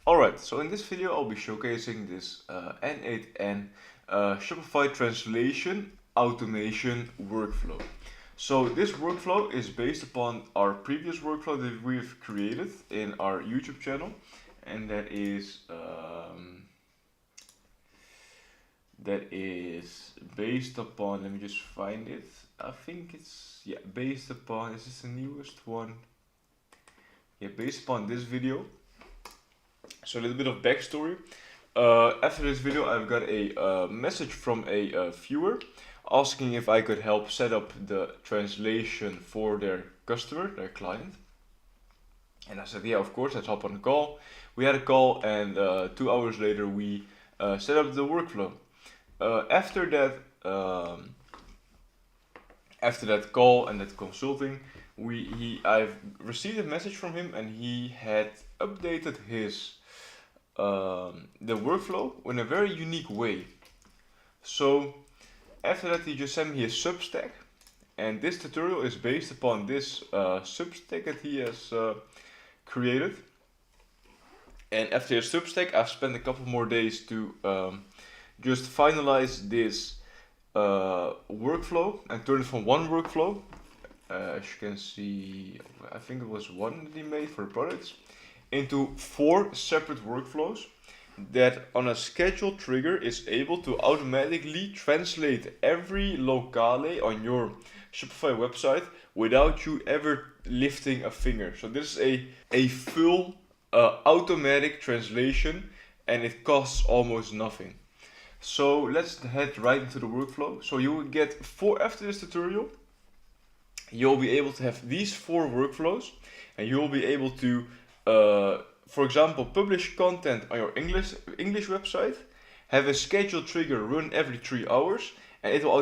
Alright, so in this video I'll be showcasing this N8N Shopify translation automation workflow. So this workflow is based upon our previous workflow that we've created in our YouTube channel, and that is based upon, let me just find it. I think it's based upon, is this the newest one? Yeah, based upon this video. So a little bit of backstory. After this video I've got a message from a viewer asking if I could help set up the translation for their customer, their client. And I said, yeah, of course, let's hop on a call. We had a call, and 2 hours later we set up the workflow. After that call and that consulting, I've received a message from him, and he had updated his the workflow in a very unique way. So after that he just sent me his substack, and this tutorial is based upon this substack that he has created. And after his substack I've spent a couple more days to just finalize this workflow and turn it from one workflow, as you can see, I think it was one that he made for products, into 4 separate workflows that on a scheduled trigger is able to automatically translate every locale on your Shopify website without you ever lifting a finger. So this is a full automatic translation, and it costs almost nothing. So let's head right into the workflow. So you will get after this tutorial, you'll be able to have these 4 workflows, and you'll be able to for example, publish content on your English website, have a scheduled trigger run every 3 hours, and it will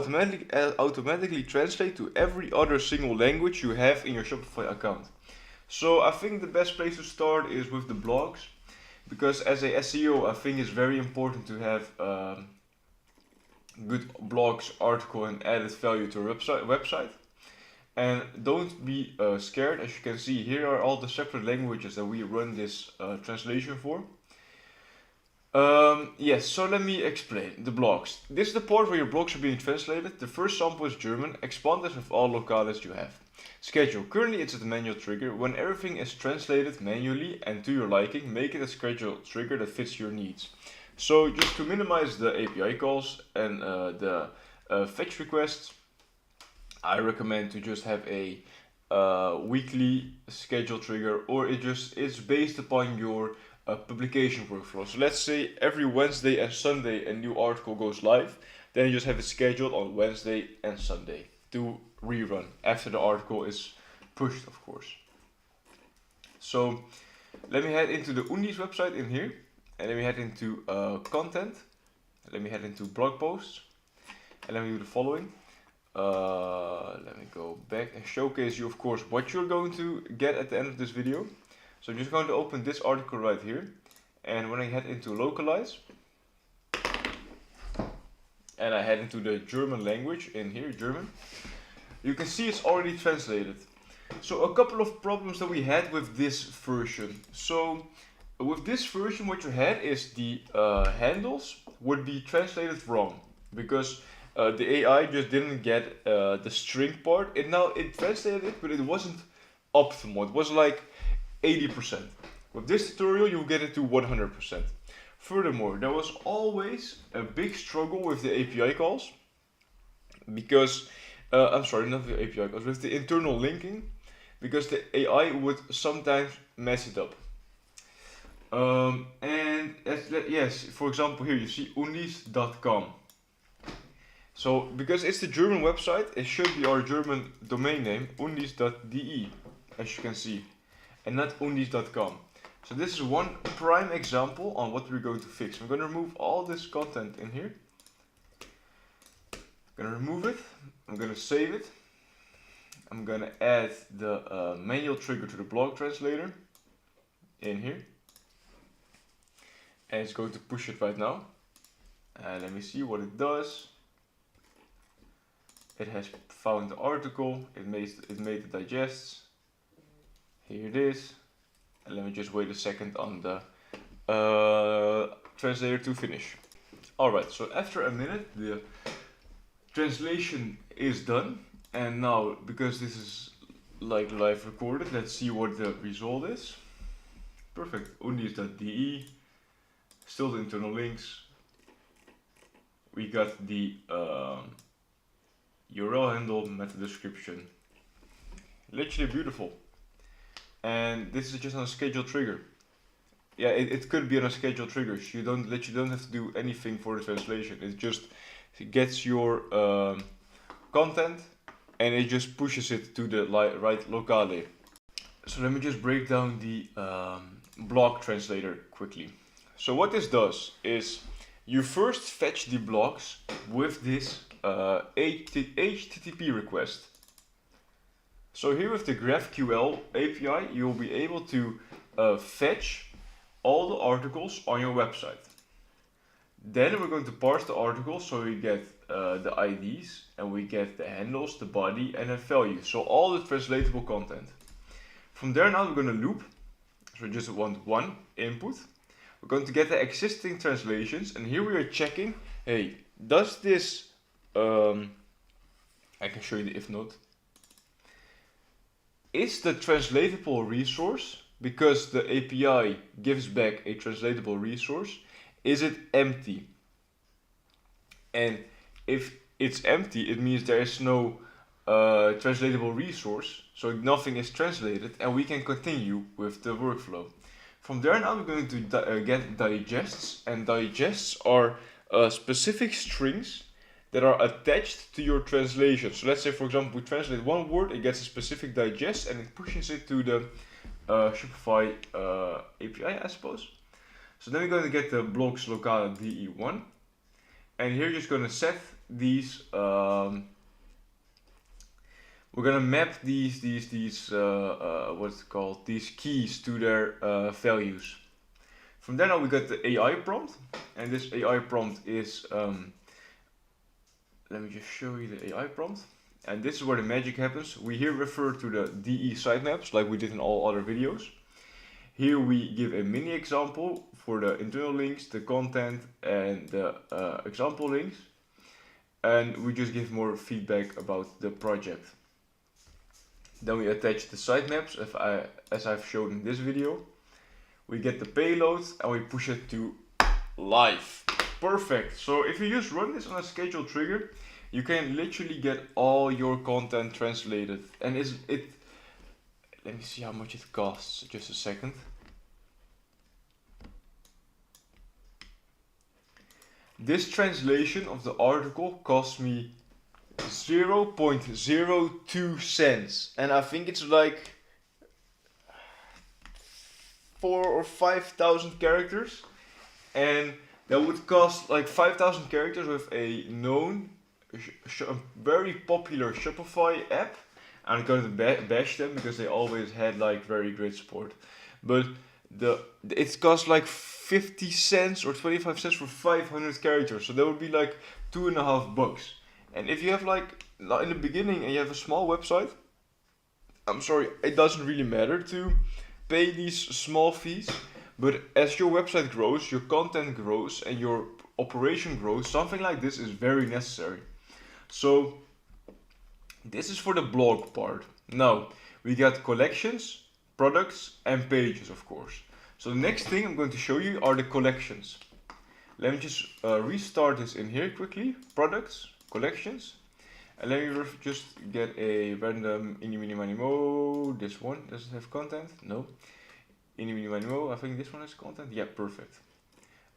automatically translate to every other single language you have in your Shopify account. So I think the best place to start is with the blogs, because as a SEO I think it's very important to have good blogs, article, and added value to your website. And don't be scared. As you can see, here are all the separate languages that we run this translation for. Yes, so let me explain the blogs. This is the part where your blogs are being translated. The first sample is German. Expand this with all locales you have. Schedule. Currently it's at a manual trigger. When everything is translated manually and to your liking, make it a scheduled trigger that fits your needs. So just to minimize the API calls and the fetch requests, I recommend to just have a weekly schedule trigger, or it's based upon your publication workflow. So let's say every Wednesday and Sunday a new article goes live, then you just have it scheduled on Wednesday and Sunday to rerun after the article is pushed, of course. So let me head into the Undi's website in here, and let me head into content, let me head into blog posts, and let me do the following. Let me go back and showcase you, of course, what you're going to get at the end of this video. So I'm just going to open this article right here, and when I head into localize and I head into the German language in here, German, you can see it's already translated. So a couple of problems that we had with this version. So with this version, what you had is the handles would be translated wrong, because the AI just didn't get the string part. It translated it, but it wasn't optimal. It was like 80%. With this tutorial, you'll get it to 100%. Furthermore, there was always a big struggle with the API calls, because I'm sorry, not the API calls, with the internal linking, because the AI would sometimes mess it up. Yes, for example, here you see undis.com. So, because it's the German website, it should be our German domain name, undis.de, as you can see, and not undis.com. So this is one prime example on what we're going to fix. I'm going to remove all this content in here. I'm going to remove it. I'm going to save it. I'm going to add the manual trigger to the blog translator in here. And it's going to push it right now. Let me see what it does. It has found the article, it made the digests. Here it is. And let me just wait a second on the translator to finish. Alright, so after a minute the translation is done, and now because this is like live recorded, let's see what the result is. Perfect. Undis.de, still the internal links. We got the URL handle, meta description. Literally beautiful. And this is just on a scheduled trigger. Yeah, it could be on a scheduled trigger. You don't have to do anything for the translation. It just gets your content and it just pushes it to the right locale. So let me just break down the blog translator quickly. So what this does is you first fetch the blogs with this HTTP request. So here with the GraphQL API, you'll be able to fetch all the articles on your website. Then we're going to parse the articles, so we get the IDs and we get the handles, the body, and the value. So all the translatable content. From there now we're going to loop. So we just want one input. We're going to get the existing translations, and here we are checking, hey, does this, I can show you the if not. Is the translatable resource, because the API gives back a translatable resource, is it empty? And if it's empty, it means there is no translatable resource, so nothing is translated, and we can continue with the workflow. From there now we're going to get digests, and digests are specific strings that are attached to your translation. So let's say, for example, we translate one word, it gets a specific digest and it pushes it to the Shopify API, I suppose. So then we're going to get the blogs locale DE1, and here you're just going to set these. We're going to map these what's it called? These keys to their values. From there now we got the AI prompt, and this AI prompt is let me just show you the AI prompt. And this is where the magic happens. We here refer to the DE sitemaps like we did in all other videos. Here we give a mini example for the internal links, the content, and the example links. And we just give more feedback about the project. Then we attach the sitemaps as I've shown in this video. We get the payload and we push it to live. Perfect. So if you just run this on a scheduled trigger, you can literally get all your content translated. And let me see how much it costs. Just a second. This translation of the article cost me 0.02 cents, and I think it's like 4,000 or 5,000 characters, and that would cost like 5,000 characters with a known, very popular Shopify app. I'm going to bash them because they always had like very great support, but it costs like 50 cents or 25 cents for 500 characters, so that would be like $2.50. And if you have like in the beginning and you have a small website, I'm sorry, it doesn't really matter to pay these small fees. But as your website grows, your content grows, and your operation grows, something like this is very necessary. So this is for the blog part. Now we got collections, products, and pages, of course. So the next thing I'm going to show you are the collections. Let me just restart this in here quickly. Products, collections, and let me just get a random mo. This one doesn't have content. No. mo. I think this one has content. Yeah, perfect.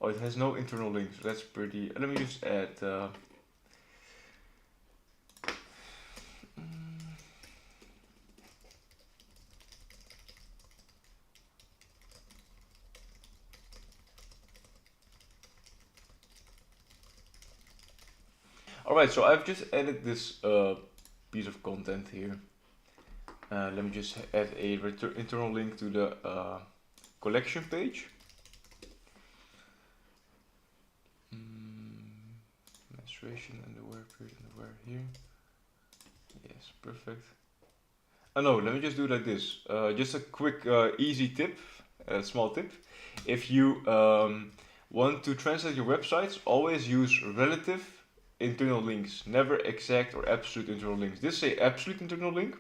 Oh, it has no internal links. That's pretty. Let me just add. Alright, so I've just added this piece of content here. Let me just add a internal link to the collection page. Menstruation, underwear, period underwear here. Yes, perfect. Oh no, let me just do it like this. Just a quick easy tip A small tip. If you want to translate your websites, always use relative internal links, never exact or absolute internal links. This is a absolute internal link,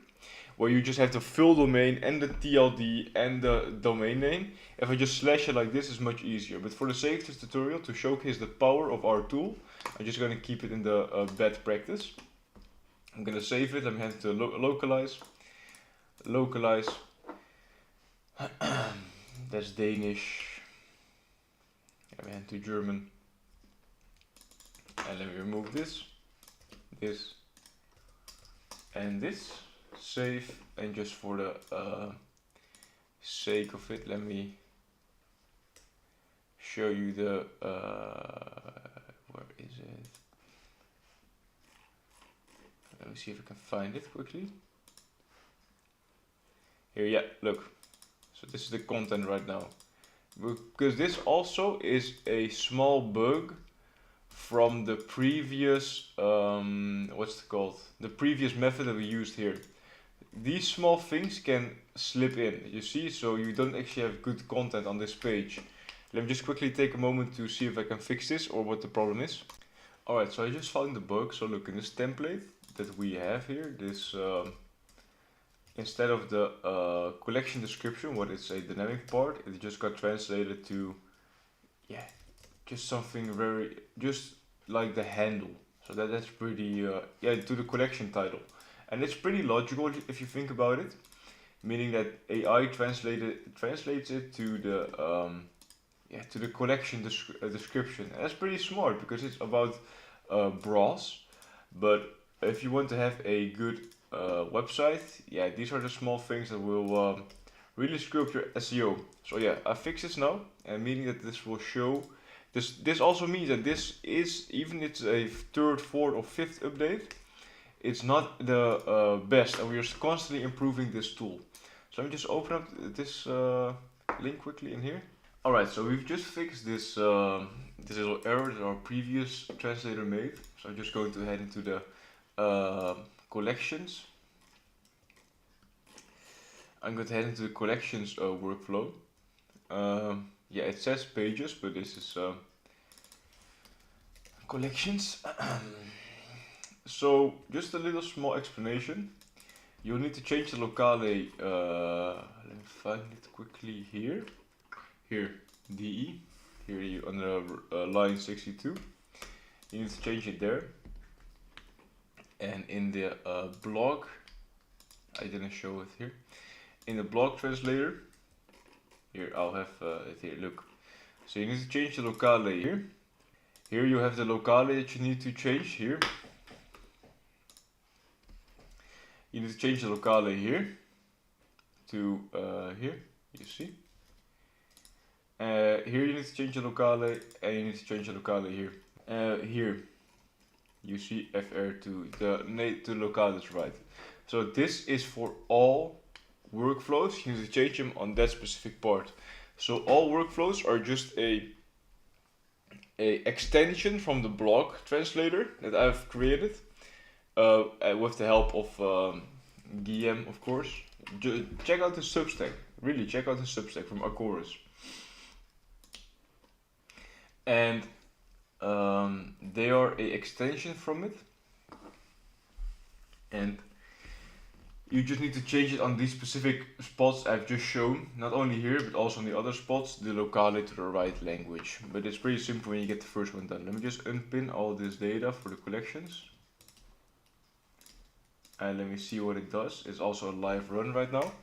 where you just have the full domain and the TLD and the domain name. If I just slash it like this, it's much easier. But for the sake of this tutorial, to showcase the power of our tool, I'm just gonna keep it in the bad practice. I'm gonna save it. Let me head to localize. Localize. That's Danish. Let me head to German. And let me remove this, and this. Save, and just for the sake of it, let me show you the where is it? Let me see if I can find it quickly. Here, yeah, look. So this is the content right now, because this also is a small bug from the previous what's it called? The previous method that we used here. These small things can slip in, you see, so you don't actually have good content on this page. Let me just quickly take a moment to see if I can fix this or what the problem is. Alright, so I just found the bug. So look, in this template that we have here, this instead of the collection description, what is a dynamic part, it just got translated to, yeah, just something very, just like the handle. So that's pretty, yeah, to the collection title. And it's pretty logical if you think about it, meaning that AI translates it to the to the collection description. And that's pretty smart because it's about bras. But if you want to have a good website, yeah, these are the small things that will really screw up your SEO. So yeah, I fix this now, and meaning that this will show. This also means that this is, even if it's a third, fourth, or fifth update, it's not the best, and we are constantly improving this tool. So let me just open up this link quickly in here. Alright, so we've just fixed this this little error that our previous translator made. So I'm just going to head into the collections. I'm going to head into the collections workflow. Yeah, it says pages, but this is collections. So just a little small explanation. You'll need to change the locale. Let me find it quickly here. Here, DE. Here you under line 62. You need to change it there. And in the blog, I didn't show it here. In the blog translator, here I'll have it here. Look. So you need to change the locale here. Here you have the locale that you need to change here. You need to change the locale here to here, you see. Here you need to change the locale, and you need to change the locale here. Here, you see FR to the locale is right. So this is for all workflows. You need to change them on that specific part. So all workflows are just a extension from the blog translator that I've created. With the help of Guillaume, of course. Check out the substack. Really, check out the substack from Akorus. And they are a extension from it. And you just need to change it on these specific spots I've just shown. Not only here, but also on the other spots, the locale to the right language. But it's pretty simple when you get the first one done. Let me just unpin all this data for the collections. And let me see what it does. It's also a live run right now.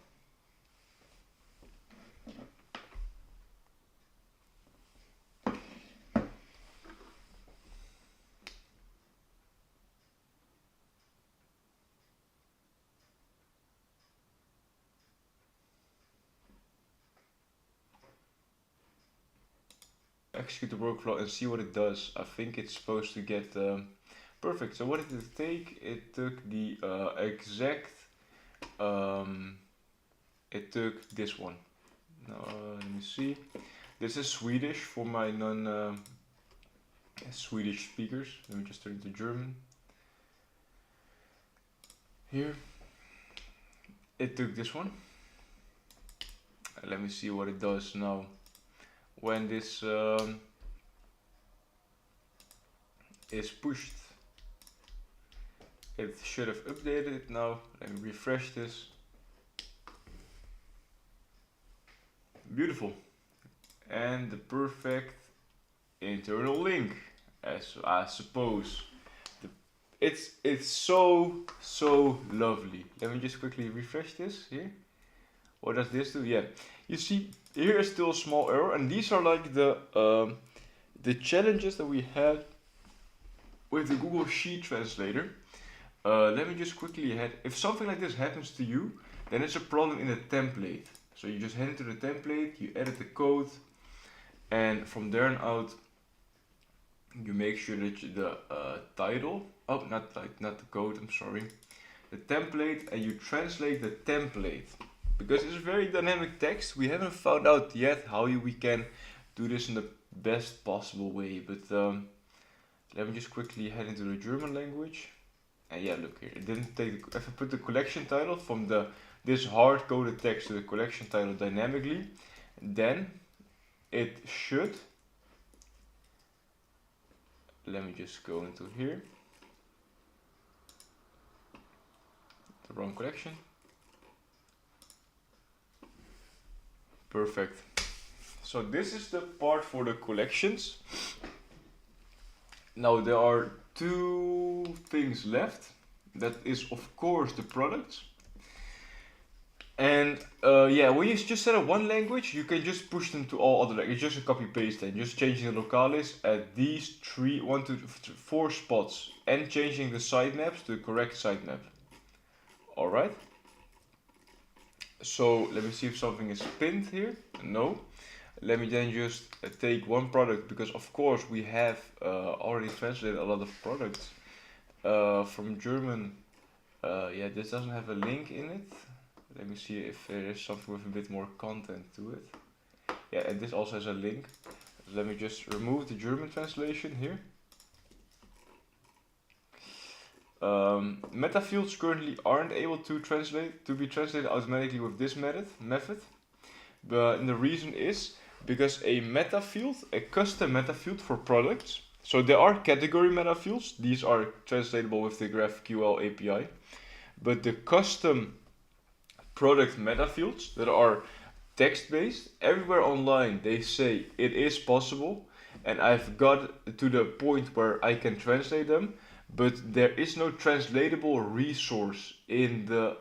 Execute the workflow and see what it does. I think it's supposed to get perfect. So what did it take? It took the exact, it took this one. Now, let me see. This is Swedish for my non-Swedish speakers. Let me just turn it to German. Here. It took this one. Let me see what it does now. When this is pushed, it should have updated it now. Let me refresh this. Beautiful. And the perfect internal link, as I suppose. It's so lovely. Let me just quickly refresh this here. What does this do? Yeah, you see here is still a small error, and these are like the challenges that we had with the Google Sheet translator. Let me just quickly head. If something like this happens to you, then it's a problem in the template. So you just head into the template, you edit the code, and from there on out, you make sure that the title, not the code, I'm sorry, the template, and you translate the template. Because it's a very dynamic text, we haven't found out yet how we can do this in the best possible way. But let me just quickly head into the German language. And yeah, look here, it didn't take, if I put the collection title from this hard-coded text to the collection title dynamically, then it should, let me just go into here, the wrong collection. Perfect. So this is the part for the collections. Now there are two things left. That is of course the products. And yeah, when you just set up one language, you can just push them to all other languages. Just a copy paste and just changing the locales at these 1 to 4 spots and changing the sitemaps to the correct sitemap. Alright. So let me see if something is pinned here. No. Let me then just take one product, because of course we have already translated a lot of products from German. Yeah, this doesn't have a link in it. Let me see if there is something with a bit more content to it. Yeah, and this also has a link. Let me just remove the German translation here. Meta fields currently aren't able to be translated automatically with this method. But the reason is because a meta field, a custom meta field for products. So there are category meta fields. These are translatable with the GraphQL API. But the custom product meta fields that are text-based, everywhere online they say it is possible, and I've got to the point where I can translate them, but there is no translatable resource in the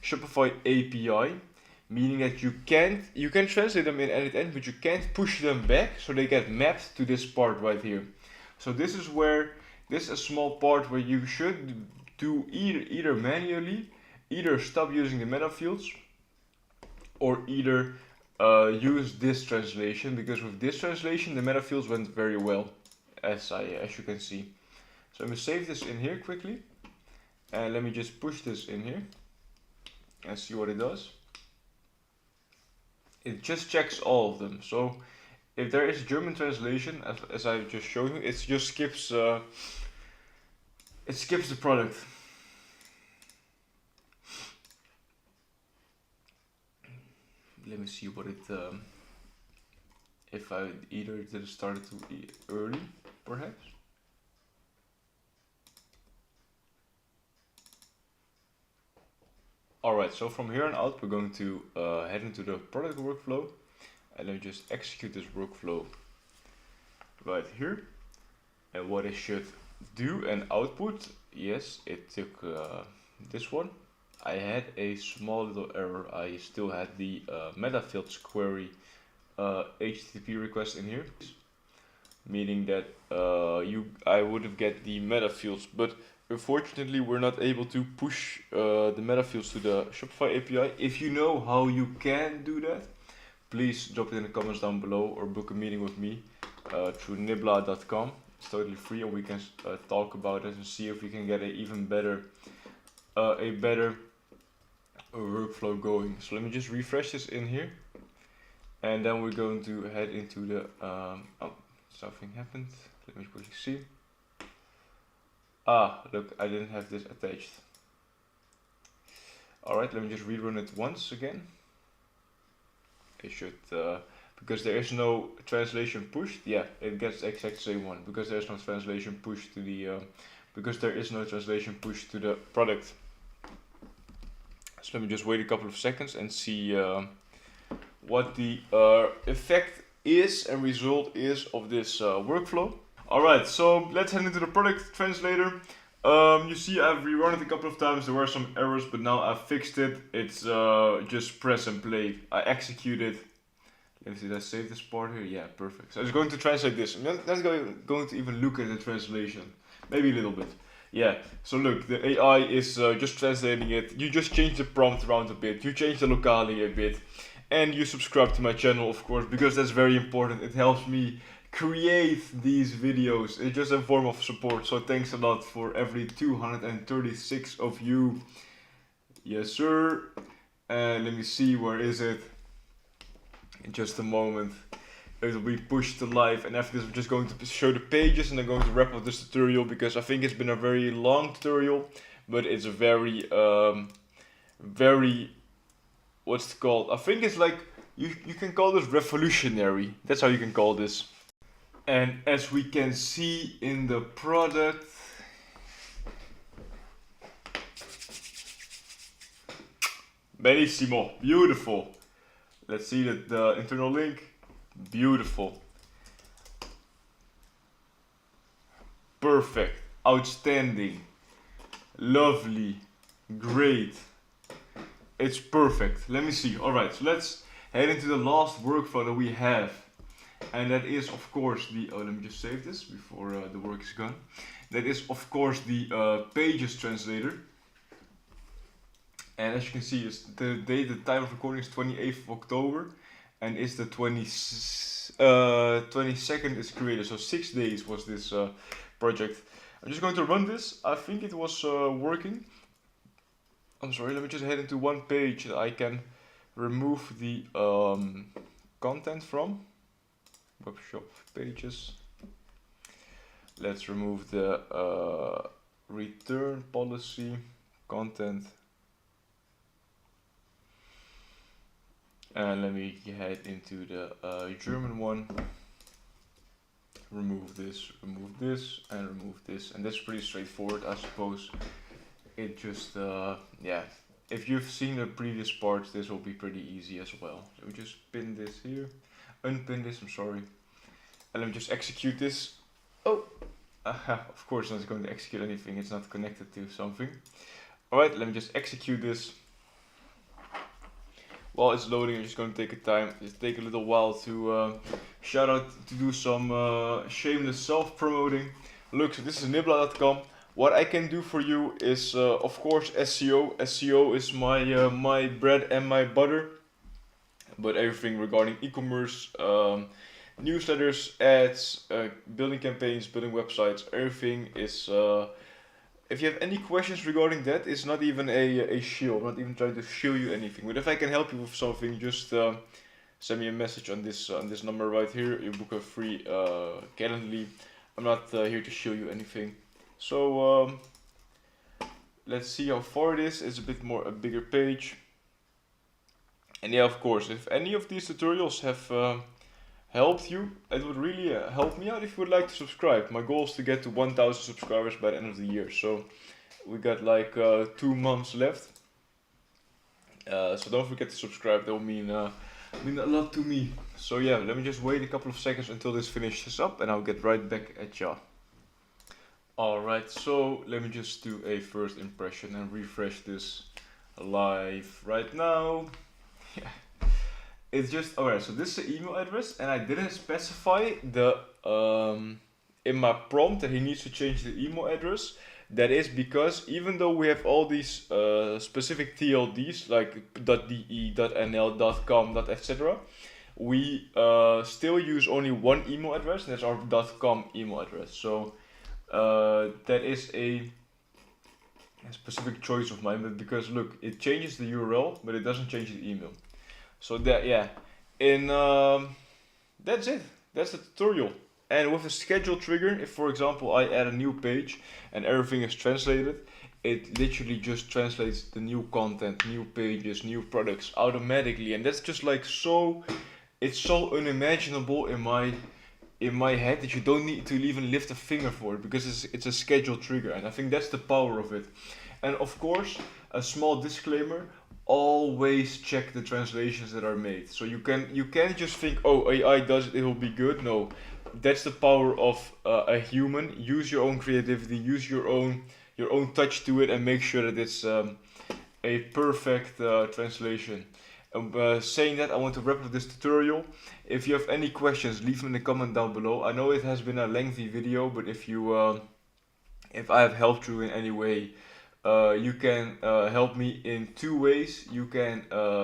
Shopify API, meaning that you can translate them in edit, but you can't push them back so they get mapped to this part right here. So this is a small part where you should do either manually, either stop using the meta fields, or either use this translation, because with this translation the meta fields went very well, as you can see. So I'm gonna save this in here quickly, and let me just push this in here and see what it does. It just checks all of them. So if there is German translation, as I've just shown you, it just skips the product. Let me see what it, if I either did it start too early, perhaps. Alright, so from here on out we're going to head into the product workflow, and then just execute this workflow right here. And what it should do and output, yes, it took this one. I had a small little error. I still had the meta fields query HTTP request in here, meaning that I would have get the meta fields, but unfortunately we're not able to push the meta fields to the Shopify API. If you know how you can do that, please drop it in the comments down below, or book a meeting with me through nibla.com. It's totally free, and we can talk about it and see if we can get a even better workflow going. So let me just refresh this in here, and then we're going to head into the oh, something happened. Let me quickly see. Look, I didn't have this attached. Alright, let me just rerun it once again. it should, because there is no translation pushed, yeah, it gets the exact same one, because there is no translation pushed to the, product. So let me just wait a couple of seconds and see what the effect is and result is of this workflow. Alright, so let's head into the product translator. You see I've rerun it a couple of times, there were some errors, but now I've fixed it. It's just press and play. I execute it. Let me see, did I save this part here? Yeah, perfect. So I'm just going to translate this. I'm not going to even look at the translation. Maybe a little bit. Yeah, so look, the AI is just translating it. You just change the prompt around a bit. You change the locale a bit. And you subscribe to my channel, of course, because that's very important. It helps me create these videos. It's just a form of support. So thanks a lot for every 236 of you. Yes, sir. Let me see, where is it? In just a moment it will be pushed to live, and after this I'm just going to show the pages and I'm going to wrap up this tutorial, because I think it's been a very long tutorial, but it's a very what's it called? I think it's like, you can call this revolutionary. That's how you can call this. And as we can see in the product, bellissimo, beautiful. Let's see the internal link. Beautiful. Perfect. Outstanding. Lovely. Great. It's perfect. Let me see. Alright, so let's head into the last workflow that we have. And that is, of course, the... Oh, let me just save this before the work is gone. That is, of course, the pages translator. And as you can see, it's the time of recording is 28th of October, and it's the 22nd is created. So 6 days was this project. I'm just going to run this. I think it was working. I'm sorry, let me just head into one page that I can remove the content from. Webshop pages. Let's remove the return policy content. And let me head into the German one. Remove this, and remove this. And that's pretty straightforward, I suppose. It just, yeah. If you've seen the previous parts, this will be pretty easy as well. Let me just pin this here. Unpin this, I'm sorry. And let me just execute this. Oh! Of course, it's not going to execute anything. It's not connected to something. Alright, let me just execute this. While it's loading, I'm just going to take a little while to shout out, to do some shameless self-promoting. Look, so this is nibla.com. What I can do for you is, of course, SEO. SEO is my bread and my butter. But everything regarding e-commerce, newsletters, ads, building campaigns, building websites, everything is... if you have any questions regarding that, it's not even a shield. I'm not even trying to shield you anything. But if I can help you with something, just send me a message on this number right here. You book a free Calendly. I'm not here to shield you anything. So let's see how far it is. It's a bigger page. And yeah, of course, if any of these tutorials have helped you, it would really help me out if you would like to subscribe. My goal is to get to 1,000 subscribers by the end of the year, so we got like 2 months left. So don't forget to subscribe. That will mean a lot to me. So yeah, let me just wait a couple of seconds until this finishes up, and I'll get right back at ya. Alright, so let me just do a first impression and refresh this live right now. Yeah. It's just, alright, so this is the email address, and I didn't specify the in my prompt that he needs to change the email address. That is because even though we have all these specific TLDs like .de, .nl, .com, etc., we still use only one email address, and that's our .com email address. So that is a specific choice of mine, but because look, it changes the URL, but it doesn't change the email. So that, yeah, that's it. That's the tutorial. And with a schedule trigger, if for example I add a new page and everything is translated, it literally just translates the new content, new pages, new products automatically, and that's just like it's so unimaginable in my head that you don't need to even lift a finger for it, because it's a scheduled trigger, and I think that's the power of it. And of course, a small disclaimer: always check the translations that are made. So you can't just think, oh, AI does it, it will be good. No, that's the power of a human. Use your own creativity, use your own touch to it, and make sure that it's a perfect translation. Saying that, I want to wrap up this tutorial. If you have any questions, leave them in the comment down below. I know it has been a lengthy video, but if I have helped you in any way, you can help me in two ways. You can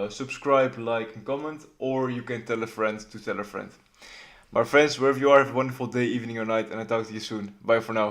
subscribe, like, and comment, or you can tell a friend to tell a friend. My friends, wherever you are, have a wonderful day, evening, or night, and I'll talk to you soon. Bye for now.